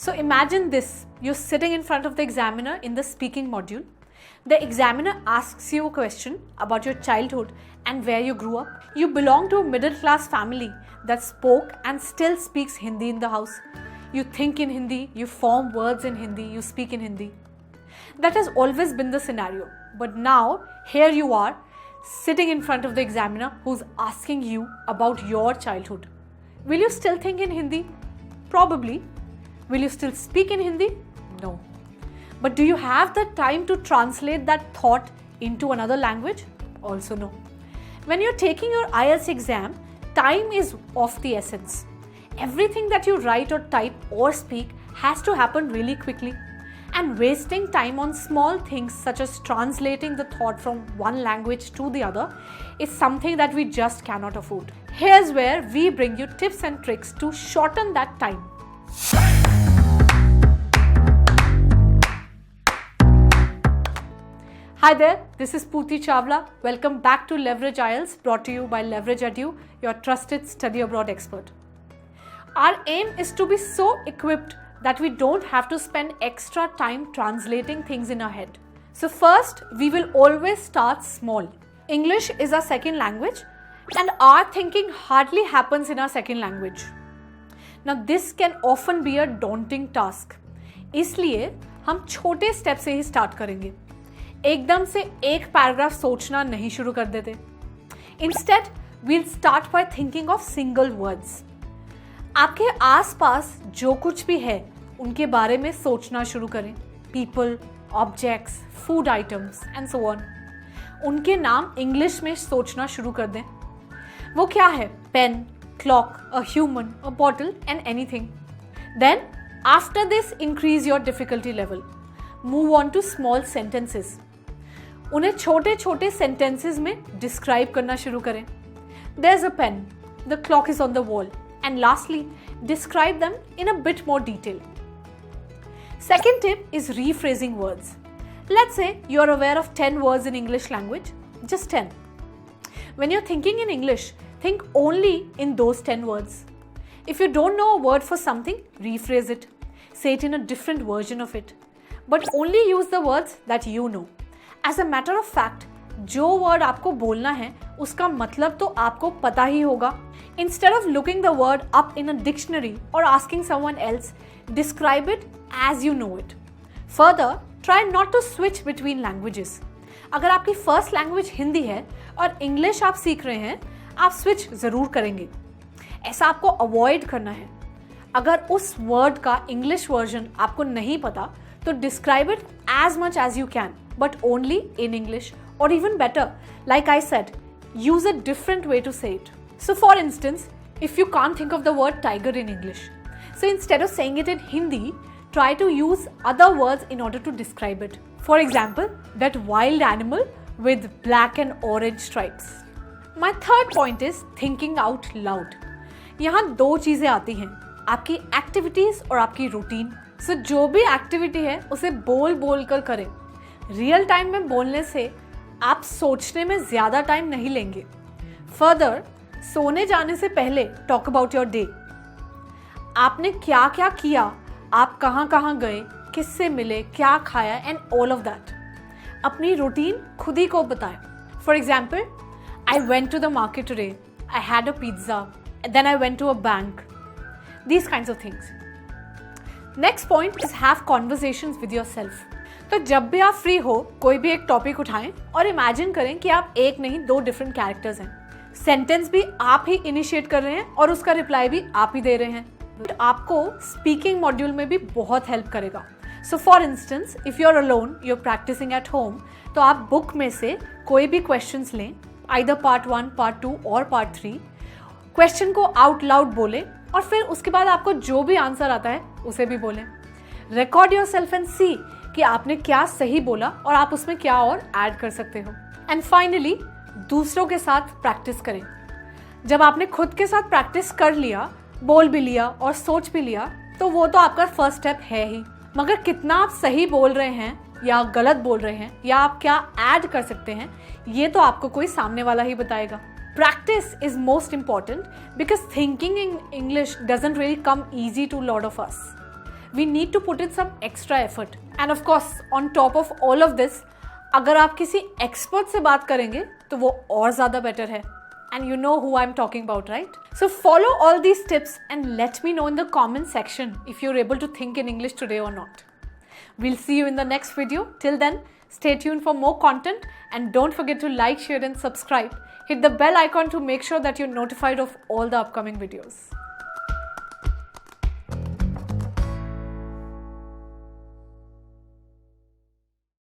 So imagine this, you're sitting in front of the examiner in the speaking module. The examiner asks you a question about your childhood and where you grew up. You belong to a middle class family that spoke and still speaks Hindi in the house. You think in Hindi, you form words in Hindi, you speak in Hindi. That has always been the scenario. But now, here you are, sitting in front of the examiner who's asking you about your childhood. Will you still think in Hindi? Probably. Will you still speak in Hindi? No. But do you have the time to translate that thought into another language? Also no. When you're taking your IELTS exam, time is of the essence. Everything that you write or type or speak has to happen really quickly. And wasting time on small things such as translating the thought from one language to the other is something that we just cannot afford. Here's where we bring you tips and tricks to shorten that time. Hi there, this is Pooty Chawla. Welcome back to Leverage IELTS, brought to you by Leverage Edu, your trusted study abroad expert. Our aim is to be so equipped that we don't have to spend extra time translating things in our head. So first, we will always start small. English is our second language and our thinking hardly happens in our second language. Now this can often be a daunting task. इसलिए हम छोटे step से ही start करेंगे. एकदम से एक paragraph सोचना नहीं शुरू कर देते. Instead, we'll start by thinking of single words. आपके आसपास जो कुछ भी है उनके बारे में सोचना शुरू करें. People, objects, food items and so on. उनके नाम इंग्लिश में सोचना शुरू कर दें. वो क्या है? Pen, clock, a human, a bottle and anything. Then, after this, increase your difficulty level. Move on to small sentences. उन्हें छोटे छोटे sentences में describe करना शुरू करें. There's a pen. The clock is on the wall. And lastly, describe them in a bit more detail. Second tip is rephrasing words. Let's say you're aware of 10 words in English language, just 10. When you're thinking in English, think only in those 10 words. If you don't know a word for something, rephrase it. Say it in a different version of it. But only use the words that you know. As a matter of fact, जो word आपको बोलना है, उसका मतलब तो आपको पता ही होगा. Instead of looking the word up in a dictionary or asking someone else, describe it as you know it. Further, try not to switch between languages. अगर आपकी first language हिंदी है और English आप सीख रहे हैं, आप switch ज़रूर करेंगे. ऐसा आपको avoid करना है. अगर उस word का English version आपको नहीं पता, तो describe it as much as you can, but only in English, or even better, like I said, use a different way to say it. So for instance, if you can't think of the word tiger in English, so instead of saying it in Hindi, try to use other words in order to describe it. For example, that wild animal with black and orange stripes. My third point is thinking out loud. यहाँ दो चीज़ें आती हैं, आपकी activities और आपकी routine. So जो भी एक्टिविटी है उसे बोल बोल कर करें. रियल टाइम में बोलने से आप सोचने में ज़्यादा टाइम नहीं लेंगे. फर्दर, सोने जाने से पहले टॉक अबाउट योर डे. आपने क्या क्या किया, आप कहाँ कहाँ गए, किससे मिले, क्या खाया एंड ऑल ऑफ दैट. अपनी रूटीन खुद ही को बताएं. For example, I went to the market today, I had a pizza, then I went to a bank. These kinds of things. Next point is have conversations with yourself. तो जब भी आप free हो, कोई भी एक टॉपिक उठाएं और इमेजिन करें कि आप एक नहीं दो डिफरेंट कैरेक्टर्स हैं. सेंटेंस भी आप ही इनिशिएट कर रहे हैं और उसका रिप्लाई भी आप ही दे रहे हैं. तो आपको स्पीकिंग मॉड्यूल में भी बहुत हेल्प करेगा. So for instance, if you are alone, you are practicing at home, तो आप बुक में से कोई भी क्वेश्चंस लें, आइदर पार्ट 1, पार्ट 2 और पार्ट 3. क्वेश्चन को आउट लाउड बोलें और फिर उसके बाद आपको जो भी आंसर आता है उसे भी बोलें. रिकॉर्ड योरसेल्फ एंड सी कि आपने क्या सही बोला और आप उसमें क्या और ऐड कर सकते हो. एंड फाइनली, दूसरों के साथ प्रैक्टिस करें. जब आपने खुद के साथ प्रैक्टिस कर लिया, बोल भी लिया और सोच भी लिया, तो वो तो आपका फर्स्ट स्टेप है ही. मगर कितना आप सही बोल रहे हैं या गलत बोल रहे हैं या आप क्या ऐड कर सकते हैं, ये तो आपको कोई सामने वाला ही बताएगा. Practice is most important because thinking in English doesn't really come easy to a lot of us. we need to put in some extra effort. And of course, on top of all of this, अगर आप किसी expert से बात करेंगे तो वो और ज़्यादा better है. And you know who I'm talking about, right? So follow all these tips and let me know in the comment section if you're able to think in English today or not. We'll see you in the next video. Till then, stay tuned for more content and don't forget to like, share and subscribe. Hit the bell icon to make sure that you're notified of all the upcoming videos.